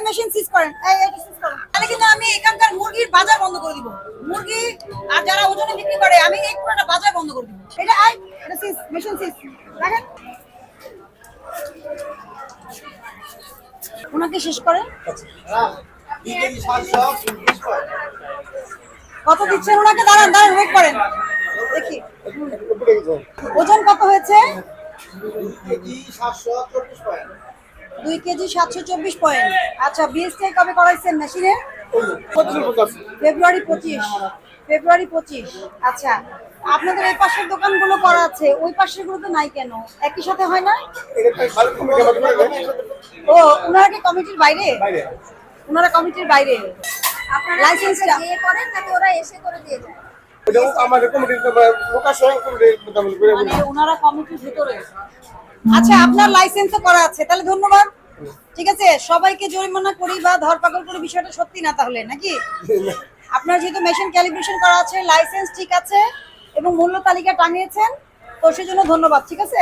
Machine সিজ করেন, এটা সিজ করেন। তাহলে কিন্তু আমি এখানকার মুরগির বাজার বন্ধ করে দিব। মুরগি আর যারা ওজনে বিক্রি করে আমি এই পুরোটা বাজার বন্ধ করে দিব। এটা সিজ, মেশিন সিজ রাখেন। ওনাকে শেষ করেন। কত দিচ্ছেন ওনাকে? দাঁড়ান দাঁড়ান, ওয়েট করেন দেখি ওজন কত হয়েছে। 2 কেজি 724 পয়েন্ট। আচ্ছা, বিএসটি কবে করাইছেন মেশিনে? ফেব্রুয়ারি 25। আচ্ছা, আপনাদের এই পাশের দোকানগুলো করা আছে, ওই পাশের গুলো তো নাই কেন? একই সাথে হয় না? ও, ওনারা কি কমিটির বাইরে? ওনারা কমিটির বাইরে। আপনারা লাইসেন্সটা দিয়ে করেন নাকি ওরা এসে করে দিয়ে যায়? মানে ওনারা কমিটির ভিতরে। আচ্ছা, আপনার লাইসেন্সও করা আছে, তাহলে ধন্যবাদ। ঠিক আছে, সবাইকে জরিমানা করি বা ধরপাকড় করি বিষয়টা সত্যি না তাহলে নাকি? আপনার যেহেতু মেশিন ক্যালিব্রেশন করা আছে, লাইসেন্স ঠিক আছে এবং মূল্য তালিকা টাঙিয়েছেন, তো সেজন্য ধন্যবাদ। ঠিক আছে,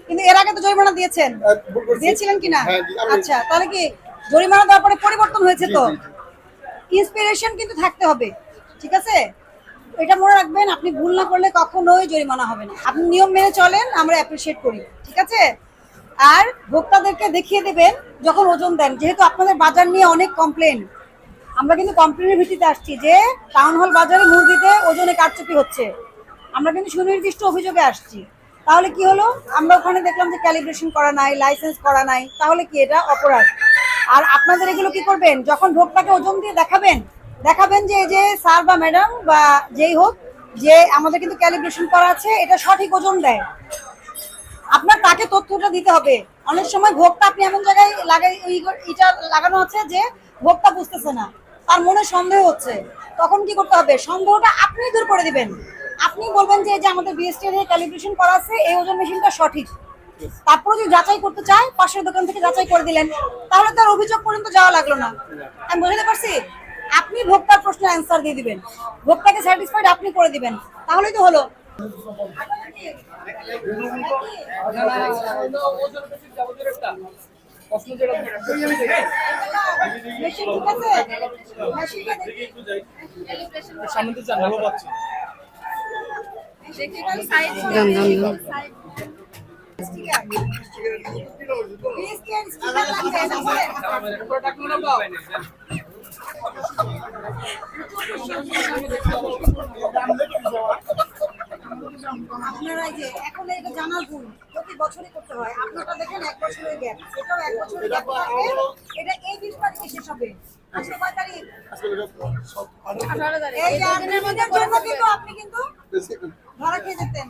কিন্তু এর আগে তো জরিমানা দিয়েছেন, দিয়েছিলেন কিনা? আচ্ছা, তাহলে কি জরিমানা দেওয়ার পরে পরিবর্তন হয়েছে? তো ইন্সপিরেশন কিন্তু থাকতে হবে। ঠিক আছে, এটা মনে রাখবেন, আপনি ভুল না করলে কখনোই জরিমানা হবে না। আপনি নিয়ম মেনে চলেন, আমরা অ্যাপ্রিশিয়েট করি। ঠিক আছে, আর ভোক্তাদেরকে দেখিয়ে দেবেন যখন ওজন দেন। যেহেতু আপনাদের বাজার নিয়ে অনেক কমপ্লেন, আমরা কিন্তু কমপ্লেনের ভিত্তিতে আসছি যে টাউন হল বাজারে মুরগিতে ওজনে কারচুপি হচ্ছে। আমরা কিন্তু সুনির্দিষ্ট অভিযোগে আসছি। তাহলে কি হলো, আমরা ওখানে দেখলাম যে ক্যালিব্রেশন করা নাই, লাইসেন্স করা নাই, তাহলে কি এটা অপরাধ? আর আপনাদের এগুলো কি করবেন, যখন ভোক্তাকে ওজন দিয়ে দেখাবেন যে এই যে স্যার বা ম্যাডাম বা যেই হোক, যে আমাদের কিন্তু ক্যালিব্রেশন করা আছে, এটা সঠিক ওজন দেয়। আপনার তাকে তথ্যটা দিতে হবে। অনেক সময় ভোক্তা আপনি এমন জায়গায় এটা লাগানো আছে যে ভোক্তা বুঝতেছে না, তার মনে সন্দেহ হচ্ছে, তখন কি করতে হবে, সন্দেহটা আপনি দূর করে দিবেন। আপনি বলবেন যে আমাদের বিএসটি এর ক্যালিব্রেশন করা আছে, এই ওজন মেশিনটা সঠিক। তারপরে যদি যাচাই করতে চায়, পাশের দোকান থেকে যাচাই করে দিলেন, তাহলে তার অভিযোগ পর্যন্ত যাওয়া লাগলো না। আমি বুঝতে পারছি, আপনি ভোক্তার প্রশ্নের অ্যান্সার দিয়ে দিবেন, ভোক্তাকে স্যাটিসফাইড আপনি করে দিবেন, তাহলেই তো হলো। আপনারা যে এখন এটা জানার ভুল, প্রতি বছরই করতে হয়। আপনারা দেখেন 1 বছরের গ্যাপ, এটাও 1 বছরের গ্যাপ থাকবে। এটা এই 20 তারিখে শেষ হবে। আজকে কয় তারিখ? 18 তারিখ। এই যে আপনাদের জন্য কিন্তু আপনি কিন্তু ধরা খেয়ে যেতেন।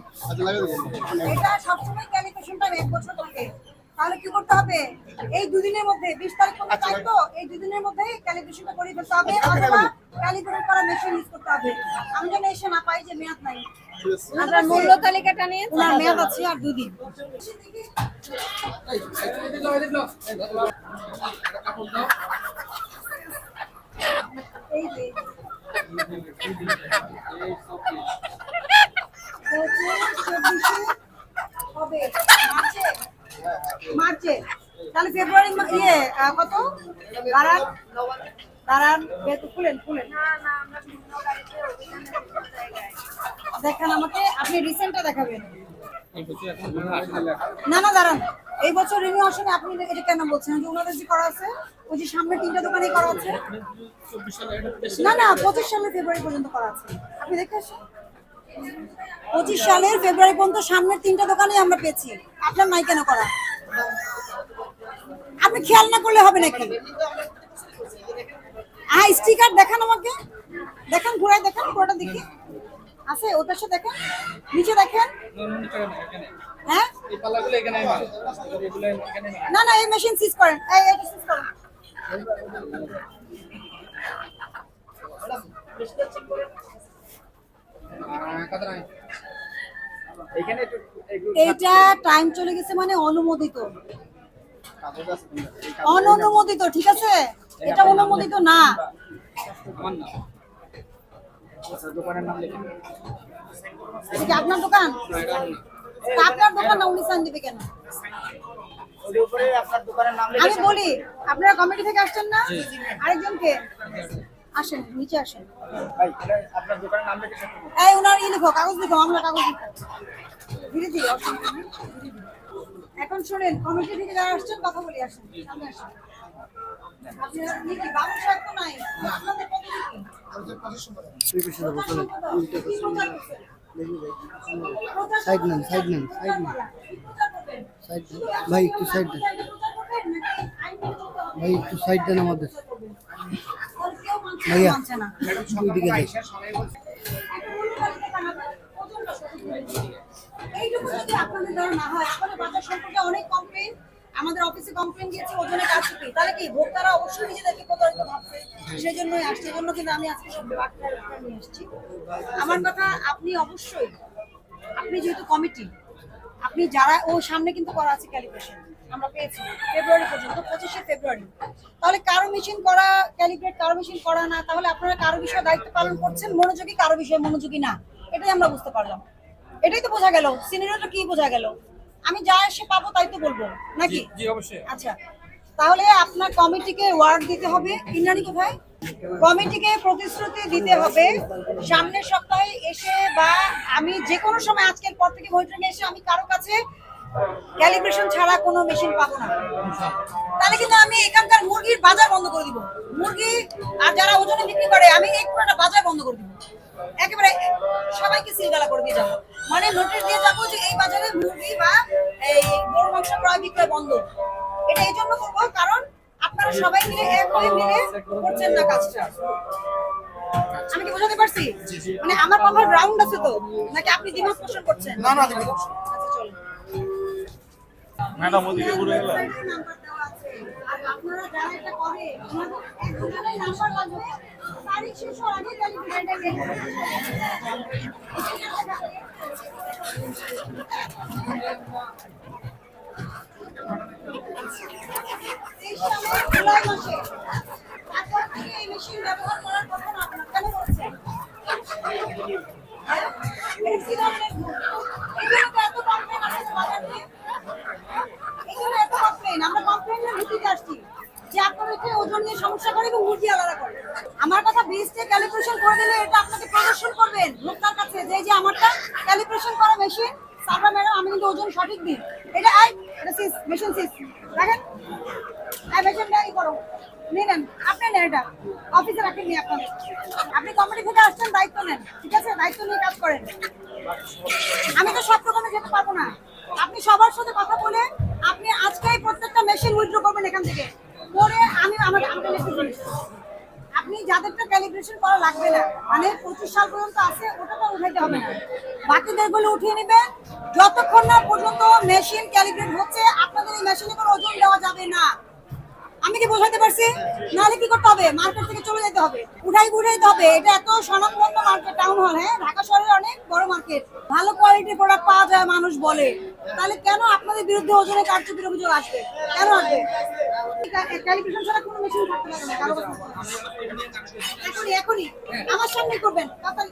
এটা সবসময় ক্যালিব্রেশনটা 1 বছর থাকে। তাহলে কি করতে হবে, এই 2 দিনের মধ্যে 20 তারিখ পর্যন্ত টাইম, তো এই 2 দিনের মধ্যে ক্যালিব্রেশনটা করে ফেলতে হবে, অথবা ক্যালিব্রেট করা মেশিন ইউজ করতে হবে। আমি যেন এসে না পাই যে মেয়াদ নাই। আপনার মূল্য তালিকাটা নিয়ে ওনার মেয়াদ আছে আর 2 দিন। এই যে হবে মার্চে, তাহলে ফেব্রুয়ারি কত? দাঁড়ান খুলেন দেখেন আমাকে, আপনি রিসেন্টটা দেখাবেন। না দাঁড়ান, এই বছর রিনিউ আসেনি। আপনি এটা কেন বলছেন যে ওনাদের যে করা আছে, ওই যে সামনে 3টা দোকানে করা আছে? না 25 সালের ফেব্রুয়ারি পর্যন্ত করা আছে। আপনি দেখে আসেন, 25 সালের ফেব্রুয়ারি পর্যন্ত সামনের 3টা দোকানে আমরা পেয়েছি। আপনার নাই কেন করা? আপনি খেয়াল না করলে হবে নাকি? স্টিকার দেখান আমাকে, দেখান, ঘুরাই দেখান, পুরোটা দেখি আছে, ওটার সাথে দেখেন, নিচে দেখেন। হ্যাঁ, না এই মেশিন সিজ করেন, এটা সিজ করেন। এইটা টাইম চলে গেছে মানে অনুমোদিত, ঠিক আছে, এটা অনুমোদিত না। আপনার দোকান, আপনার দোকান না, উনি সাইন দিবে কেন? ওর উপরে আপনার দোকানের নাম আমি বলি আপনারা কমিটি থেকে আসছেন না? আরেকজনকে আসেন, নিচে আসেন। ভাই এটা আপনার দোকানের নাম লিখে রাখুন। এই ওনার লিখো, কাগজ লিখো, আমরা কাগজ লিখো। ধীরে ধীরে, অসুবিধা নেই। এখন শুনেন, কমিটি থেকে যারা আসছেন কথা বলি, আসেন সামনে আসেন। আপনারা কি বাবু সাহেব তো নাই, আপনাদের কত কি? সাইড নেন, সাইড নেন, সাইড নেন, সাইড নেন। ভাই একটু সাইড দেন, ভাই একটু সাইড দেন আমাদের। ভাইয়া ওইদিকে যাই। এইটুকু যদি আপনাদের দ্বারা না হয়, আসলে বাজার সম্পর্কে অনেক কমপ্লেইন, আমাদের অফিসে কমপ্লেইন দিয়েছে ওজনে কারচুপি, তাহলে কি ভোক্তারা অবশ্যই নিজেদেরকে প্রতারিত ভাবছে, সেই জন্যই আসছে। এই জন্য কিন্তু আমি আজকে সব বার্তা নিয়ে এসেছি। আমার কথা, আপনি অবশ্যই, আপনি যেহেতু কমিটি, আপনি যারা ও সামনে কিন্তু করা আছে ক্যালিব্রেশন, আমরা পেয়েছি ফেব্রুয়ারি পর্যন্ত, 25শে ফেব্রুয়ারি। তাহলে কারো মেশিন করা ক্যালিব্রেট, কারো মেশিন করা না, তাহলে আপনারা কারো বিষয়ে দায়িত্ব পালন করছেন মনোযোগী, কারো বিষয়ে মনোযোগী না, এটাই আমরা বুঝতে পারলাম। এটাই তো বোঝা গেল, সিনিয়রটা কি বোঝা গেল। আমি যা এসে পাবো তাই তো বলবো নাকি? জি অবশ্যই। আচ্ছা, তাহলে আপনার কমিটিকে ওয়ার্ড দিতে হবে। ইন্দ্রাণী কোথায়? কমিটিকে প্রতিশ্রুতি দিতে হবে সামনের সপ্তাহে এসে, বা আমি যে কোনো সময় আজকের পর থেকে মনিটরিং এসে আমি কারো কাছে ক্যালিব্রেশন ছাড়া কোনো মেশিন পাবো না। তাহলে কিন্তু আমি এখানকার মুরগির বাজার বন্ধ করে দিব। মুরগি আর যারা ওজনে বিক্রি করে, আমি এই পুরোটা বাজার বন্ধ করে দিব, একেবারে সবাইকে সিলগালা করে দিয়ে যাবো। মানে নোটিশ দিয়ে যাবো যে এই বাজারে মুরগি বা এই গরুর মাংস ক্রয় বিক্রয় বন্ধ। এটা এই জন্য করবো কারণ আপনারা সবাই মিলে এক হয়ে মিলে করছেন না কাজটা। আমি কি বোঝাতে পারছি? মানে আমার কথার গ্রাউন্ড আছে তো, নাকি আপনি দ্বিমত পোষণ করছেন? না না আচ্ছা, চলুন। ম্যাডাম ওদিকে ঘুরে গেলাম। নাম্বার দেওয়া আছে। আর আপনারা যারা এটা করে, ওনাদের এক দুজনের নাম্বার লাগবে, তারিখ শেষ হওয়ার আগে ক্যালিব্রেশনটা বের করে এই সময় জুলাই মাসে তারপর থেকে এই মেশিন ব্যবহার করার কথা না, আপনারা কেন বলছেন? এটা কি ধরনের ভুল? এগুলো তো এত কমপ্লেন আসছে বাজার থেকে। এগুলো এত কমপ্লেন, আমরা কমপ্লেনের ভিত্তিতে আসছি যে আপনাদেরকে ওজন নিয়ে সমস্যা করে এবং মুরগি আলাদা করে। আমার কথা বীজতে ক্যালিব্রেশন করে দিলে এটা আপনাকে প্রদর্শন করবেন লোকটার কাছে যে এই যে আমারটা ক্যালিব্রেশন করা মেশিন, সাবরা ম্যাডাম আমি কিন্তু ওজন সঠিক দিই। এটা এটা সিস মেশিন সিস দেখেন, মেশিনটা ই করো, নিয়ে নেন, আপনি নেন, এটা অফিসে রাখেন নি আপনাদের। আপনি কমিটি থেকে আসছেন, দায়িত্ব নেন, ঠিক আছে? দায়িত্ব নিয়ে কাজ করেন। আমি তো সব দোকানে যেতে পারবো না, আপনি সবার সাথে কথা বলে আপনি আজকেই প্রত্যেকটা মেশিন উইথড্র করবেন এখান থেকে করে। আমি আমাকে আপনি যাদেরটা ক্যালিব্রেশন করা লাগবে না, মানে 25 সাল পর্যন্ত আছে, ওটা তো উঠাইতে হবে না, বাকিদের গুলো উঠিয়ে নেবেন। যতক্ষণ না পর্যন্ত মেশিন ক্যালিব্রেট হচ্ছে, আপনাদের এই মেশিনে কোনো ওজন দেওয়া যাবে না। আমি কি বোঝাতে পারছি? নাহলে কি করতে হবে? মার্কেট থেকে চলে যেতে হবে, উঠাইতে হবে। এটা এত স্বনামধন্য মার্কেট, টাউন হল, হ্যাঁ, ঢাকা শহরের অনেক বড় মার্কেট, ভালো কোয়ালিটির প্রোডাক্ট পাওয়া যায় মানুষ বলে। তাহলে কেন আপনাদের বিরুদ্ধে ওজনে কারচুপির অভিযোগ আসবে? কেন আসবে? ক্যালিব্রেশন ছাড়া কোনো মেশিন থাকতে পারে না কারো কাছে। এখনই আমার সামনে করবেন, তাড়াতাড়ি।